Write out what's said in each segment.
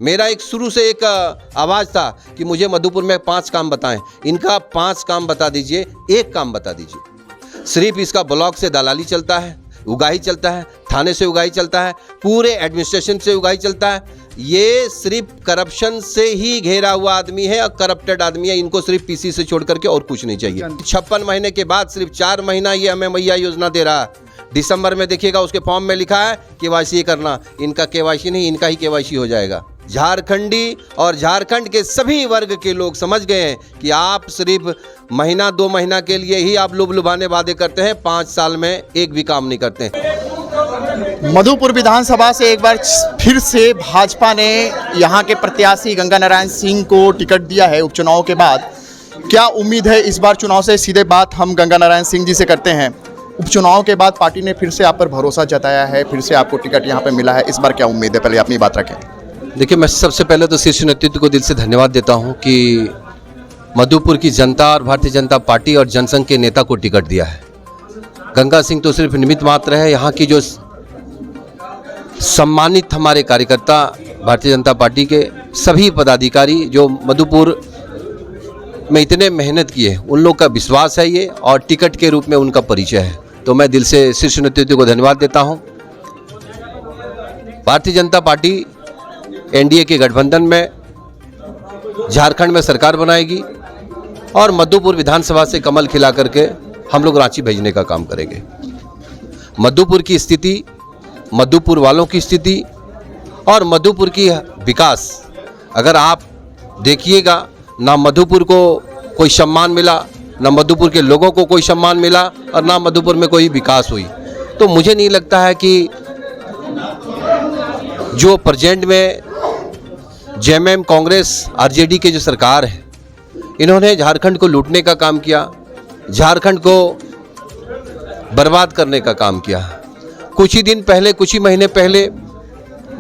मेरा एक शुरू से एक आवाज़ था कि मुझे मधुपुर में 5 काम बताएं। इनका 5 काम बता दीजिए, एक काम बता दीजिए। सिर्फ इसका ब्लॉक से दलाली चलता है, उगाही चलता है, थाने से उगाही चलता है, पूरे एडमिनिस्ट्रेशन से उगाही चलता है। ये सिर्फ करप्शन से ही घेरा हुआ आदमी है और करप्टेड आदमी है। इनको सिर्फ पीसी से छोड़ करके और कुछ नहीं चाहिए। 56 महीने के बाद सिर्फ 4 महीना ये हमें मैया योजना दे रहा है। दिसंबर में देखिएगा उसके फॉर्म में लिखा है केवाईसी करना। इनका केवाईसी नहीं, इनका ही केवाईसी हो जाएगा। झारखंडी और झारखंड के सभी वर्ग के लोग समझ गए हैं कि आप सिर्फ महीना 2 महीना के लिए ही आप लुभाने वादे करते हैं, 5 साल में एक भी काम नहीं करते हैं। मधुपुर विधानसभा से एक बार फिर से भाजपा ने यहाँ के प्रत्याशी गंगा नारायण सिंह को टिकट दिया है उपचुनाव के बाद। क्या उम्मीद है इस बार चुनाव से? सीधे बात हम गंगा नारायण सिंह जी से करते हैं। उपचुनाव के बाद पार्टी ने फिर से आप पर भरोसा जताया है, फिर से आपको टिकट यहाँ पे मिला है, इस बार क्या उम्मीद है? पहले अपनी बात रखें। देखिए, मैं सबसे पहले तो शीर्ष नेतृत्व को दिल से धन्यवाद देता हूँ कि मधुपुर की जनता और भारतीय जनता पार्टी और जनसंघ के नेता को टिकट दिया है। गंगा सिंह तो सिर्फ निमित्त मात्र है। यहाँ की जो सम्मानित हमारे कार्यकर्ता, भारतीय जनता पार्टी के सभी पदाधिकारी जो मधुपुर में इतने मेहनत किए, उन लोग का विश्वास है ये, और टिकट के रूप में उनका परिचय है। तो मैं दिल से शीर्ष नेतृत्व को धन्यवाद देता हूँ। भारतीय जनता पार्टी एनडीए के गठबंधन में झारखंड में सरकार बनाएगी और मधुपुर विधानसभा से कमल खिला करके हम लोग रांची भेजने का काम करेंगे। मधुपुर की स्थिति, मधुपुर वालों की स्थिति और मधुपुर की विकास अगर आप देखिएगा, ना मधुपुर को कोई सम्मान मिला, ना मधुपुर के लोगों को कोई सम्मान मिला और ना मधुपुर में कोई विकास हुई। तो मुझे नहीं लगता है कि जो प्रेजेंट में जेएमएम, कांग्रेस, आरजेडी के जो सरकार है, इन्होंने झारखंड को लूटने का काम किया, झारखंड को बर्बाद करने का काम किया। कुछ ही दिन पहले, कुछ ही महीने पहले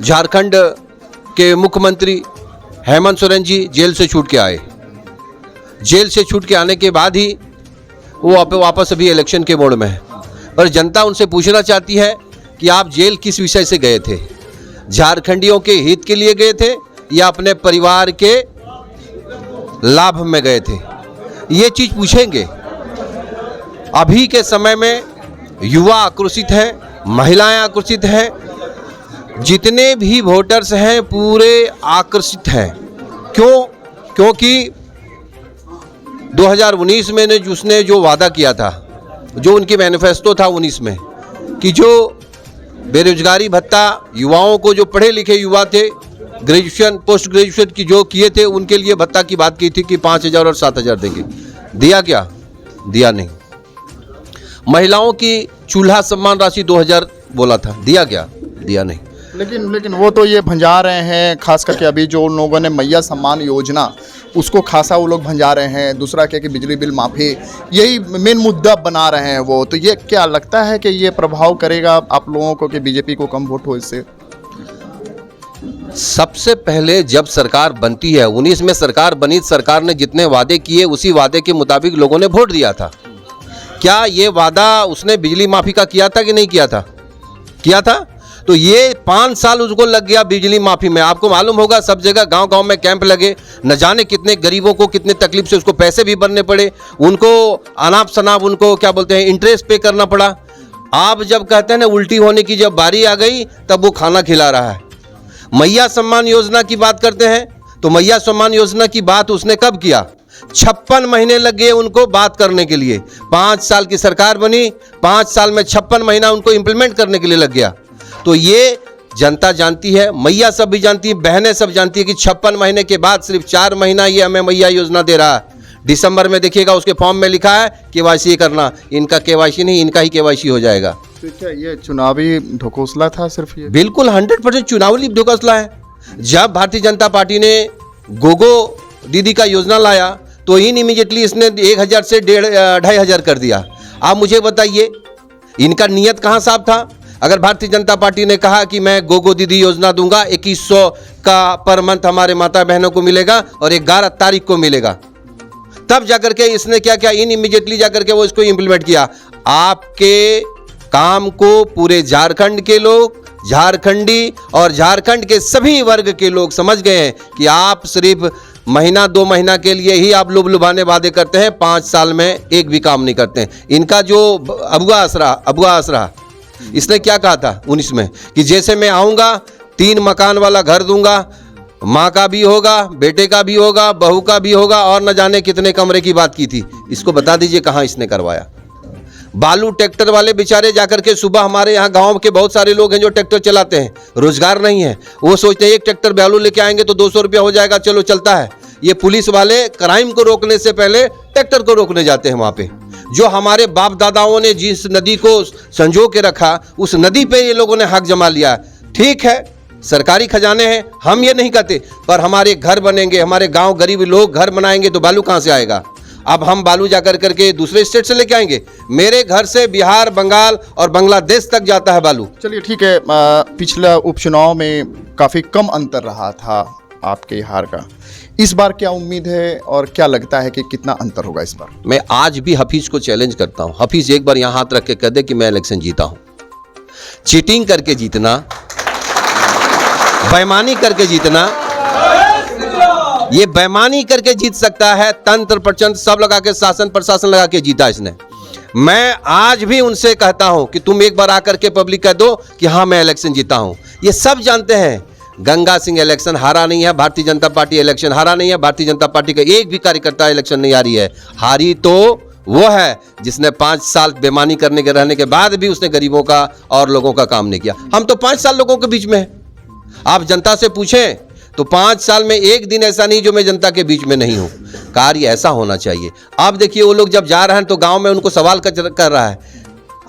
झारखंड के मुख्यमंत्री हेमंत सोरेन जी जेल से छूट के आए। जेल से छूट के आने के बाद ही वो वापस अभी इलेक्शन के मोड में है। और जनता उनसे पूछना चाहती है कि आप जेल किस विषय से गए थे? झारखंडियों के हित के लिए गए थे या अपने परिवार के लाभ में गए थे? ये चीज़ पूछेंगे। अभी के समय में युवा आक्रोशित हैं, महिलाएं आक्रोशित हैं, जितने भी वोटर्स हैं पूरे आकर्षित हैं। क्यों? क्योंकि 2019 में उसने जो वादा किया था, जो उनकी मैनिफेस्टो था 19 में, कि जो बेरोजगारी भत्ता युवाओं को, जो पढ़े लिखे युवा थे, ग्रेजुएशन, पोस्ट ग्रेजुएशन की जो किए थे, उनके लिए भत्ता की बात की थी कि 5,000 और 7,000 देंगे। दिया क्या? दिया नहीं। महिलाओं की चूल्हा सम्मान राशि 2,000 बोला था, दिया क्या? दिया नहीं। लेकिन वो तो ये भंजा रहे हैं, खास करके अभी जो लोगों ने मैया सम्मान योजना, उसको खासा वो लोग भंजा रहे हैं। दूसरा क्या कि बिजली बिल माफ़ी, यही मेन मुद्दा बना रहे हैं वो। तो ये क्या लगता है कि ये प्रभाव करेगा आप लोगों को कि बीजेपी को कम वोट हो इससे? सबसे पहले जब सरकार बनती है, 19 में सरकार बनी, सरकार ने जितने वादे किए उसी वादे के मुताबिक लोगों ने वोट दिया था। क्या ये वादा उसने बिजली माफ़ी का किया था कि नहीं किया था? किया था। तो ये 5 साल उसको लग गया बिजली माफ़ी में। आपको मालूम होगा सब जगह गांव-गांव में कैंप लगे, न जाने कितने गरीबों को कितने तकलीफ से उसको पैसे भी भरने पड़े, उनको अनाप शनाप उनको क्या बोलते हैं इंटरेस्ट पे करना पड़ा। आप जब कहते हैं ना उल्टी होने की जब बारी आ गई, तब वो खाना खिला रहा है। मैया सम्मान योजना की बात करते हैं तो मैया सम्मान योजना की बात उसने कब किया? 56 महीने लग गए उनको बात करने के लिए। 5 साल की सरकार बनी, 5 साल में 56 महीना उनको इम्प्लीमेंट करने के लिए लग गया। तो ये जनता जानती है, मैया सब भी जानती है, बहनें सब जानती है कि 56 महीने के बाद सिर्फ 4 महीना ये हमें मैया योजना दे रहा है। दिसंबर में देखिएगा उसके फॉर्म में लिखा है केवाईसी करना। इनका केवाईसी नहीं, इनका ही केवाईसी हो जाएगा। तो क्या ये चुनावी ढकोसला था सिर्फ ये? बिल्कुल 100% चुनावी ढकोसला है। जब भारतीय जनता पार्टी ने गोगो दीदी का योजना लाया तो इमीडिएटली इसने 1,000 से 2,500 कर दिया। आप मुझे बताइए इनका नियत कहाँ साफ था? अगर भारतीय जनता पार्टी ने कहा कि मैं गोगो दीदी योजना दूंगा, 2100 का पर मंथ हमारे माता बहनों को मिलेगा और 11 तारीख को मिलेगा, तब जाकर के इसने क्या किया? इमीडिएटली जाकर के वो इसको इम्प्लीमेंट किया। आपके काम को पूरे झारखंड के लोग, झारखंडी और झारखंड के सभी वर्ग के लोग समझ गए हैं कि आप सिर्फ महीना 2 महीना के लिए ही आप लुभाने वादे करते हैं, 5 साल में एक भी काम नहीं करते हैं। इनका जो अबुआ असरा इसने क्या कहा था 19 में कि जैसे मैं आऊँगा 3 मकान वाला घर दूंगा, माँ का भी होगा, बेटे का भी होगा, बहू का भी होगा, और न जाने कितने कमरे की बात की थी। इसको बता दीजिए कहाँ इसने करवाया। बालू ट्रैक्टर वाले बेचारे जाकर के सुबह, हमारे यहाँ गांव के बहुत सारे लोग हैं जो ट्रैक्टर चलाते हैं, रोजगार नहीं है, वो सोचते हैं एक ट्रैक्टर बालू लेके आएंगे तो 200 रुपया हो जाएगा, चलो चलता है। ये पुलिस वाले क्राइम को रोकने से पहले ट्रैक्टर को रोकने जाते हैं वहाँ पे। जो हमारे बाप दादाओं ने जिस नदी को संजो के रखा, उस नदी पे ये लोगों ने हक जमा लिया। ठीक है, सरकारी खजाने हैं, हम ये नहीं कहते, पर हमारे घर बनेंगे, हमारे गांव गरीब लोग घर बनाएंगे तो बालू कहाँ से आएगा? अब हम बालू जाकर करके दूसरे स्टेट से लेके आएंगे? मेरे घर से बिहार, बंगाल और बांग्लादेश तक जाता है बालू। चलिए ठीक है, पिछला उपचुनाव में काफ़ी कम अंतर रहा था आपके हार का, इस बार क्या उम्मीद है और क्या लगता है कि कितना अंतर होगा इस बार? मैं आज भी हफीज को चैलेंज करता हूं, हफीज एक बार यहां हाथ रख के कह दे कि मैं इलेक्शन जीता हूं। चीटिंग करके जीतना, बेईमानी करके जीतना, ये बेईमानी करके जीत सकता है, तंत्र प्रचंड सब लगा के, शासन प्रशासन लगा के जीता इसने। मैं आज भी उनसे कहता हूं कि तुम एक बार आकर के पब्लिक कह दो कि हाँ मैं इलेक्शन जीता हूं। ये सब जानते हैं गंगा सिंह इलेक्शन हारा नहीं है, भारतीय जनता पार्टी इलेक्शन हारा नहीं है, भारतीय जनता पार्टी का एक भी कार्यकर्ता इलेक्शन नहीं हारी है। हारी तो वो है जिसने 5 साल बेईमानी करने के रहने के बाद भी उसने गरीबों का और लोगों का काम नहीं किया। हम तो 5 साल लोगों के बीच में हैं। आप जनता से पूछें तो 5 साल में एक दिन ऐसा नहीं जो मैं जनता के बीच में नहीं हूं। कार्य ऐसा होना चाहिए। आप देखिए वो लोग जब जा रहे हैं तो गांव में उनको सवाल कर रहा है।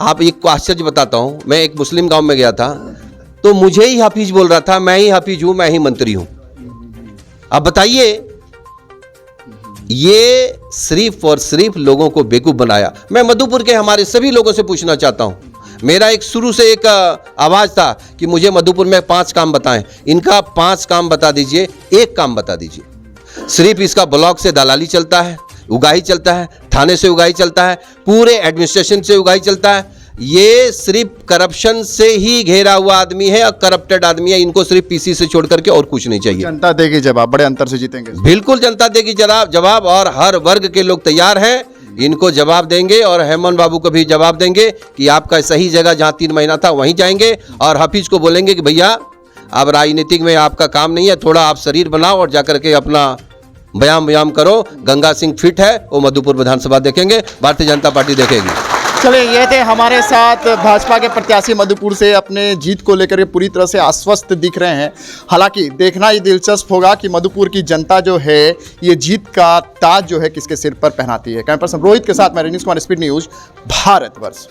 आप एक आश्चर्य बताता हूं, मैं एक मुस्लिम गांव में गया था तो मुझे ही हाफिज बोल रहा था, मैं ही हाफिज हूं, मैं ही मंत्री हूं। अब बताइए, ये सिर्फ और सिर्फ लोगों को बेवकूफ बनाया। मैं मधुपुर के हमारे सभी लोगों से पूछना चाहता हूं, मेरा एक शुरू से एक आवाज था कि मुझे मधुपुर में 5 काम बताएं। इनका 5 काम बता दीजिए, एक काम बता दीजिए। सिर्फ इसका ब्लॉक से दलाली चलता है, उगाही चलता है, थाने से उगाही चलता है, पूरे एडमिनिस्ट्रेशन से उगाही चलता है। ये सिर्फ करप्शन से ही घेरा हुआ आदमी है और करप्टेड आदमी है। इनको सिर्फ पीसी से छोड़ करके और कुछ नहीं चाहिए। जनता देगी जवाब, बड़े अंतर से जीतेंगे। बिल्कुल जनता देगी जवाब, और हर वर्ग के लोग तैयार हैं, इनको जवाब देंगे। और हेमंत बाबू को भी जवाब देंगे कि आपका सही जगह जहां 3 महीना था वहीं जाएंगे। और हफीज को बोलेंगे कि भैया अब राजनीतिक में आपका काम नहीं है, थोड़ा आप शरीर बनाओ और जाकर के अपना व्यायाम करो। गंगा सिंह फिट है, वो मधुपुर विधानसभा देखेंगे, भारतीय जनता पार्टी देखेगी। चलिए, ये थे हमारे साथ भाजपा के प्रत्याशी मधुपुर से, अपने जीत को लेकर के पूरी तरह से आश्वस्त दिख रहे हैं। हालांकि देखना ही दिलचस्प होगा कि मधुपुर की जनता जो है ये जीत का ताज जो है किसके सिर पर पहनाती है। कैमरा पर्सन रोहित के साथ मैं रणनीश कुमार, स्पीड न्यूज, भारतवर्ष।